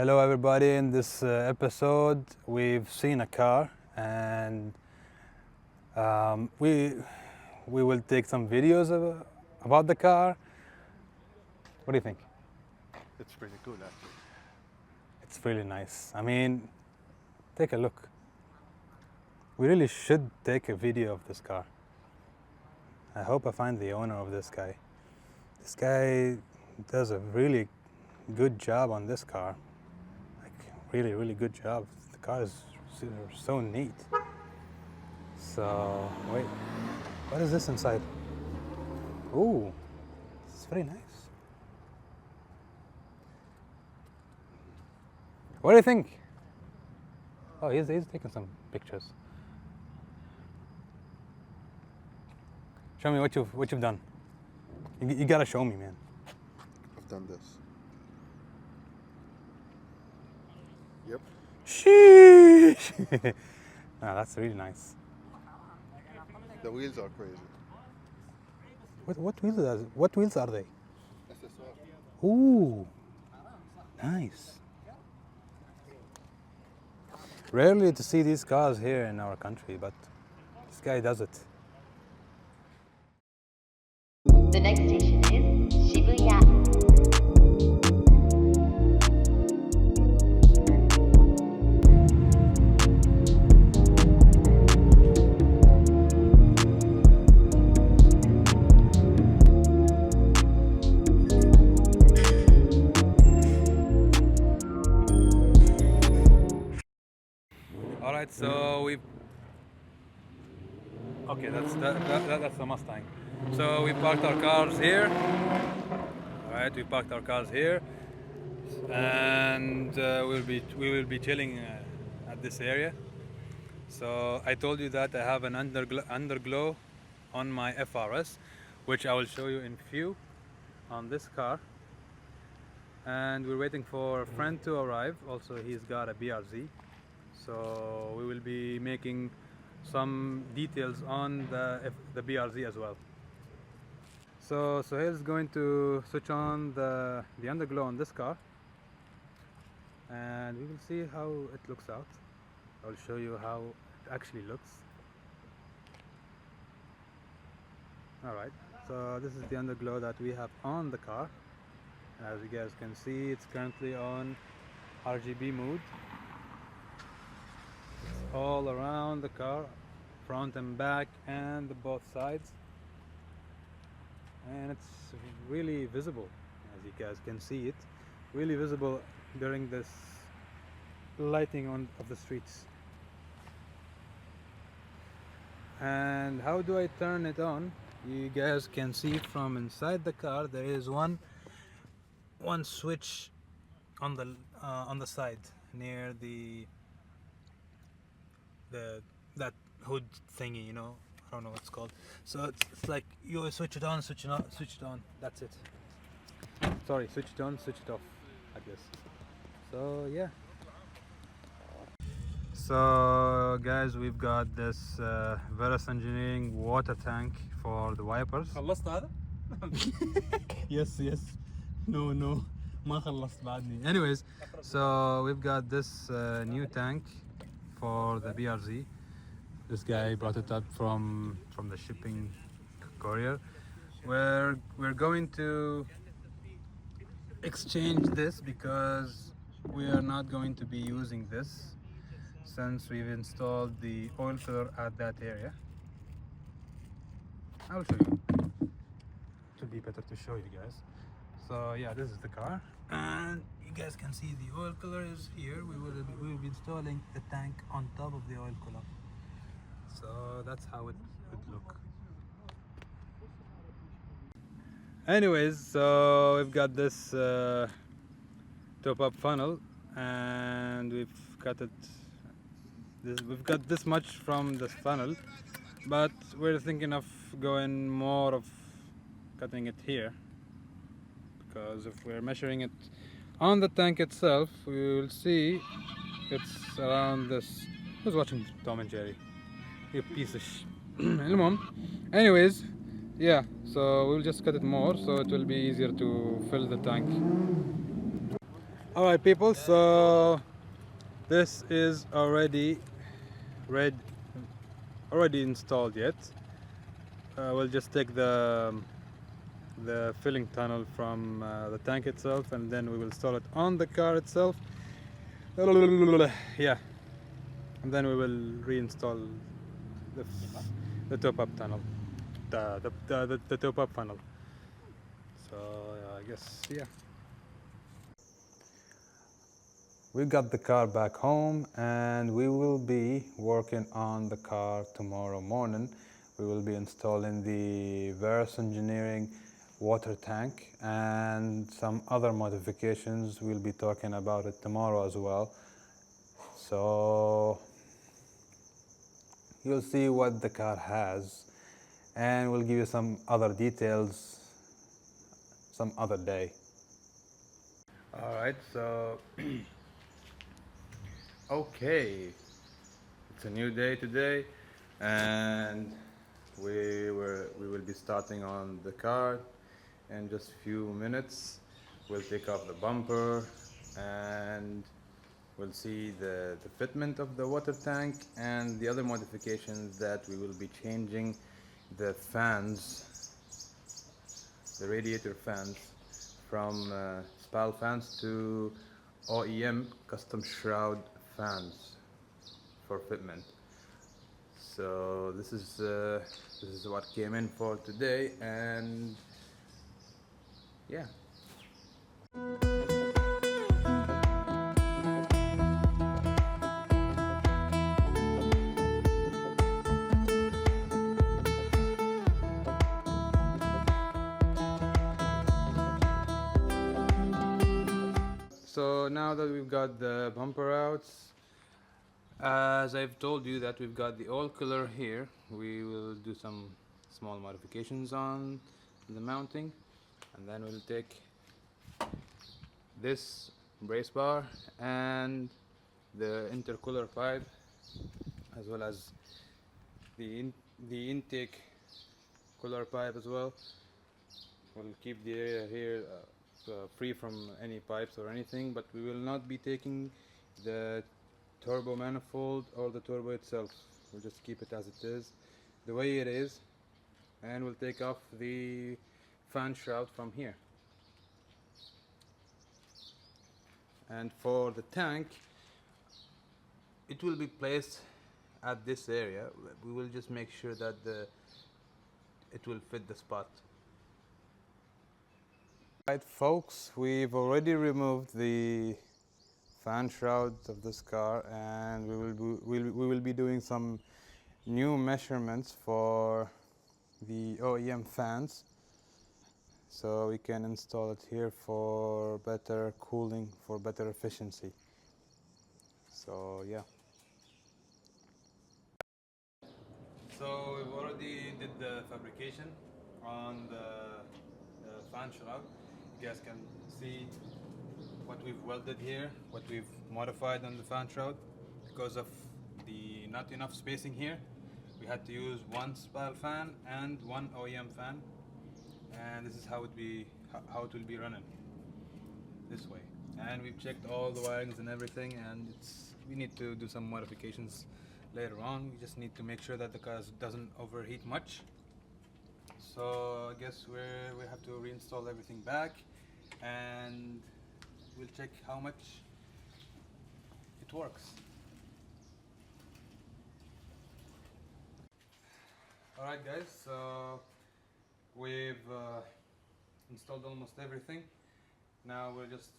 Hello everybody, in this episode we've seen a car and we will take some videos about the car. What do you think? It's pretty cool, actually. It's really nice. I mean, take a look. We really should take a video of this car. I hope I find the owner of this guy. This guy does a really good job on this car. Really good job. The car is so neat. So, wait, what is this inside? Ooh, it's very nice. What do you think? Oh, he's taking some pictures. Show me what you've done. You gotta show me, man. I've done this. Yep. Sheesh! Ah, that's really nice. The wheels are crazy. What wheels are they? SSR. Ooh, nice. Rarely to see these cars here in our country, but this guy does it. The next station is Shibuya. All right, so we. Okay, that's the Mustang. So we parked our cars here. All right, we parked our cars here, and we will be chilling at this area. So I told you that I have an underglow on my FRS, which I will show you in few on this car. And we're waiting for a friend to arrive. Also, he's got a BRZ. So we will be making some details on the BRZ as well. So he's going to switch on the underglow on this car, and we will see how it looks out. I'll show you how it actually looks. Alright, so this is the underglow that we have on the car. As you guys can see, it's currently on RGB mode. It's all around the car, front and back and both sides, and it's really visible, as you guys can see it, really visible during this lighting of the streets. And how do I turn it on? You guys can see from inside the car there is one switch on the side near that hood thingy, you know, I don't know what it's called. So it's like you switch it on, switch it on. That's it. Sorry, switch it on, switch it off, I guess. So yeah. So guys, we've got this Veras Engineering water tank for the wipers. خلصت هذا؟ Yes. No. ما خلصت بعدني. Anyways, so we've got this new tank for the BRZ. This guy brought it up from the shipping courier. We're going to exchange this because we are not going to be using this since we've installed the oil filler at that area. I'll show you. It would be better to show you guys. So yeah, this is the car, and you guys can see the oil cooler is here. We will be installing the tank on top of the oil cooler. So that's how it would look. Anyways, so we've got this top-up funnel, and we've cut it. We've got this much from this funnel, but we're thinking of going more of cutting it here, because if we're measuring it on the tank itself, we will see it's around this. Who's watching Tom and Jerry? You piece of المهم, anyways, yeah, so we'll just cut it more so it will be easier to fill the tank. All right, people. So this is red, already installed yet. We'll just take the filling tunnel from the tank itself, and then we will install it on the car itself. Yeah, and then we will reinstall the, the top-up tunnel, the top-up funnel. So I guess yeah. We got the car back home and we will be working on the car tomorrow morning. We will be installing the Verus Engineering water tank and some other modifications. We'll be talking about it tomorrow as well. So you'll see what the car has and we'll give you some other details some other day. All right, so okay, it's a new day today, and we will be starting on the car in just a few minutes. We'll take off the bumper, and we'll see the fitment of the water tank and the other modifications that we will be changing the fans, the radiator fans, from SPAL fans to OEM custom shroud fans for fitment. So this is what came in for today, and yeah. So now that we've got the bumper out, as I've told you that we've got the oil cooler here, we will do some small modifications on the mounting, and then we'll take this brace bar and the intercooler pipe, as well as the intake cooler pipe as well. We'll keep the area here free from any pipes or anything, but we will not be taking the turbo manifold or the turbo itself. We'll just keep it as it is, the way it is, and we'll take off the fan shroud from here. And for the tank, it will be placed at this area. We will just make sure that it will fit the spot. Right, folks, we've already removed the fan shrouds of this car, and we will be doing some new measurements for the OEM fans, so we can install it here for better cooling, for better efficiency. So yeah. So we've already did the fabrication on the fan shroud. You guys can see what we've welded here, what we've modified on the fan shroud. Because of the not enough spacing here, we had to use one SPAL fan and one OEM fan, and this is how it will be running this way. And we've checked all the wirings and everything, and we need to do some modifications later on. We just need to make sure that the car doesn't overheat much. So I guess we have to reinstall everything back, and we'll check how much it works. Alright guys, so we've installed almost everything. Now we're just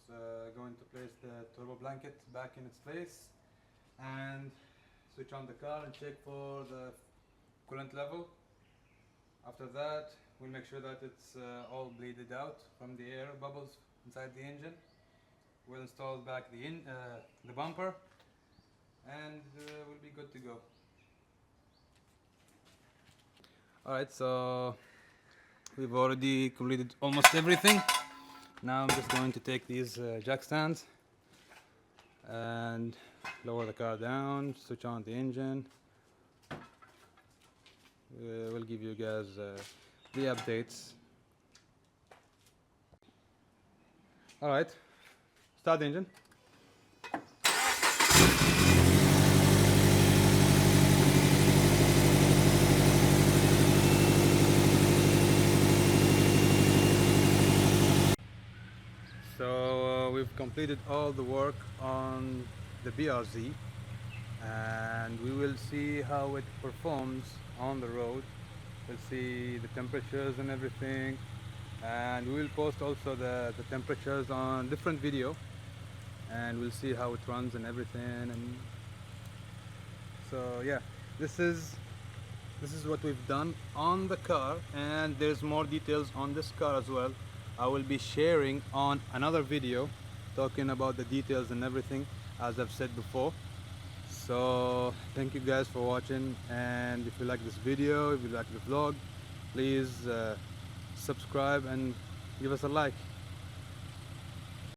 going to place the turbo blanket back in its place and switch on the car and check for the coolant level. After that, we'll make sure that it's all bleeded out from the air bubbles inside the engine. We'll install back the bumper, and we'll be good to go. Alright, so we've already completed almost everything. Now I'm just going to take these jack stands and lower the car down, switch on the engine. We'll give you guys the updates. Alright, Start the engine. So we've completed all the work on the BRZ, and we will see how it performs on the road. We'll see the temperatures and everything, and we will post also the temperatures on different video, and we'll see how it runs and everything. And so yeah, this is what we've done on the car, and there's more details on this car as well. I will be sharing on another video talking about the details and everything, as I've said before. So thank you guys for watching, and if you like this video, if you like the vlog, please subscribe and give us a like.